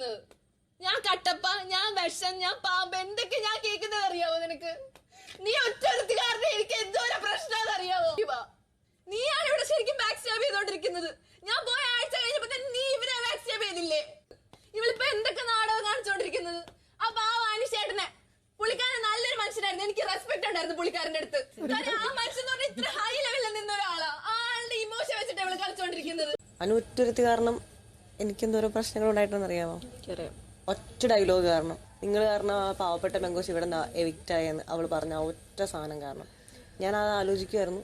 കേൾക്കുന്നത്. ഞാൻ കട്ടപ്പ, ഞാൻ വിഷം, ഞാൻ പാമ്പ്, എന്തൊക്കെ ഞാൻ കേൾക്കുന്നത് അറിയാവോ നിനക്ക്? നീ ഒറ്റൊരുത്തുകാരനെ എനിക്ക് എന്തോരം പ്രശ്നം അറിയാവോ? നീയാണ് ഇവിടെ ശരിക്കും ബാക്ക് സ്റ്റാബ് ചെയ്തോണ്ടിരിക്കുന്നത്. ഞാൻ പോയ ആഴ്ച കഴിഞ്ഞപ്പോ നീ ഇവരെ ബാക്ക് സ്റ്റാബ് ചെയ്തില്ലേ? ഇവളിപ്പോ എന്തൊക്കെ നാടകം കാണിച്ചോണ്ടിരിക്കുന്നത്? ആ പാവാനി ചേട്ടനെ, പുള്ളിക്കാരൻ നല്ലൊരു മനുഷ്യനായിരുന്നു, എനിക്ക് റെസ്പെക്ട് ഉണ്ടായിരുന്നു പുള്ളിക്കാരന്റെ അടുത്ത്. കാരണം ആ മനുഷ്യൻ എന്ന് പറഞ്ഞാൽ ഇത്ര ഹൈ ലെവലിൽ നിന്ന ഒരാളാ. ആളുടെ ഇമോഷൻ വെച്ചിട്ട് ഇവള് കളിച്ചോണ്ടിരിക്കുന്നത്. ഒറ്റൊരുത്തി കാരണം എനിക്ക് എന്തോരോ പ്രശ്നങ്ങൾ ഉണ്ടായിട്ടെന്ന് അറിയാമോ? ഒറ്റ ഡയലോഗ് കാരണം, നിങ്ങൾ കാരണം ആ പാവപ്പെട്ട പെങ്കോശ് ഇവിടെ എവിക്റ്റ് ആയെന്ന് അവൾ പറഞ്ഞ ആ ഒറ്റ സാധനം കാരണം ഞാൻ അത് ആലോചിക്കുമായിരുന്നു.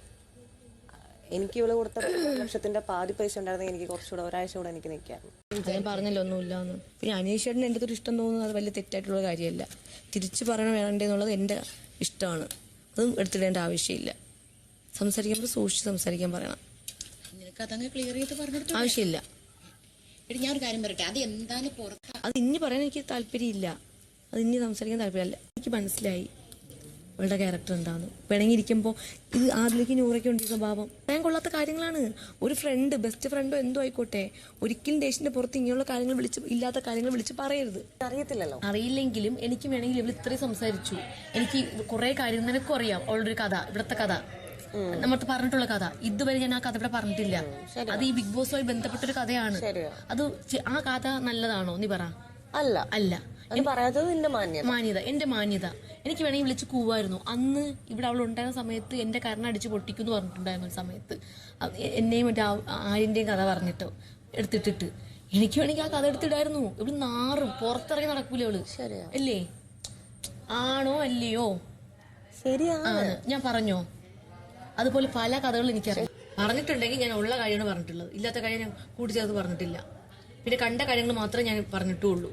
എനിക്ക് ഇവള് കൊടുത്ത ലക്ഷത്തിന്റെ പാതി പൈസ ഉണ്ടായിരുന്നെങ്കിൽ എനിക്ക് കുറച്ചുകൂടെ ഒരാഴ്ച കൂടെ എനിക്ക് നിൽക്കായിരുന്നു. ഞാൻ പറഞ്ഞല്ലോ ഒന്നുമില്ലാന്ന്. പിന്നെ അനീഷേട്ടന് എൻ്റെ ഒരു ഇഷ്ടം തോന്നുന്നത് അത് വലിയ തെറ്റായിട്ടുള്ള കാര്യമല്ല. തിരിച്ചു പറയണം വേണ്ടതെന്നുള്ളത് എൻ്റെ ഇഷ്ടമാണ്. അതും എടുത്തിടേണ്ട ആവശ്യമില്ല. സംസാരിക്കുമ്പോൾ സൂക്ഷിച്ച് സംസാരിക്കാൻ പറയണം. നിനക്ക് അതങ്ങ് ക്ലിയർ ചെയ്ത് പറഞ്ഞിട്ട് ആവശ്യമില്ല. ഞാൻ ഒരു കാര്യം പറയട്ടെ, അത് എന്താണ് പുറത്ത് അത് ഇനി പറയാൻ എനിക്ക് താല്പര്യമില്ല. അത് ഇനി സംസാരിക്കാൻ താല്പര്യമില്ല. എനിക്ക് മനസ്സിലായി അവളുടെ ക്യാരക്ടർ എന്താന്ന്. പിണങ്ങിയിരിക്കുമ്പോൾ ഇത് ആദിലേക്ക് നൂറയ്ക്ക് ഉണ്ട് ഈ സ്വഭാവം. പറയാൻ കൊള്ളാത്ത കാര്യങ്ങളാണ്. ഒരു ഫ്രണ്ട്, ബെസ്റ്റ് ഫ്രണ്ടോ എന്തോ ആയിക്കോട്ടെ, ഒരിക്കലും ദേഷ്യത്തിന്റെ പുറത്ത് ഇങ്ങനെയുള്ള കാര്യങ്ങൾ ഇല്ലാത്ത കാര്യങ്ങൾ വിളിച്ച് പറയരുത്. അറിയത്തില്ലല്ലോ. അറിയില്ലെങ്കിലും എനിക്ക് വേണമെങ്കിൽ ഇവൾ ഇത്രയും സംസാരിച്ചു. എനിക്ക് കുറെ കാര്യം നിനക്കും അറിയാം. അവളുടെ ഒരു കഥ, ഇവിടുത്തെ കഥ, നമ്മൾക്ക് പറഞ്ഞിട്ടുള്ള കഥ, ഇതുവരെ ഞാൻ ആ കഥ ഇവിടെ പറഞ്ഞിട്ടില്ല. അത് ഈ ബിഗ് ബോസുമായി ബന്ധപ്പെട്ടൊരു കഥയാണ്. അത് ആ കഥ നല്ലതാണോ നീ പറ? അല്ല അല്ല. മാന്യത, എന്റെ മാന്യത. എനിക്ക് വേണമെങ്കിൽ വിളിച്ച് കൂവായിരുന്നു. അന്ന് ഇവിടെ അവൾ ഉണ്ടായിരുന്ന സമയത്ത് എന്റെ കരണം അടിച്ച് പൊട്ടിക്കുന്നു പറഞ്ഞിട്ടുണ്ടായിരുന്ന ഒരു സമയത്ത് എന്നെയും മറ്റേ ആര്യന്റെയും കഥ പറഞ്ഞിട്ടോ എടുത്തിട്ടിട്ട് എനിക്ക് വേണമെങ്കിൽ ആ കഥ എടുത്തിടായിരുന്നു. ഇവിടെ നാറും, പുറത്തിറങ്ങി നടക്കൂലേ അവള്. അല്ലേ? ആണോ അല്ലയോ? ശരിയാണ്. ഞാൻ പറഞ്ഞോ? അതുപോലെ പല കഥകളും എനിക്കറിയാം. പറഞ്ഞിട്ടുണ്ടെങ്കിൽ ഞാൻ ഉള്ള കാര്യമാണ് പറഞ്ഞിട്ടുള്ളത്. ഇല്ലാത്ത കാര്യം ഞാൻ കൂട്ടിച്ചേർത്ത് പറഞ്ഞിട്ടില്ല. പിന്നെ കണ്ട കാര്യങ്ങൾ മാത്രമേ ഞാൻ പറഞ്ഞിട്ടുള്ളൂ.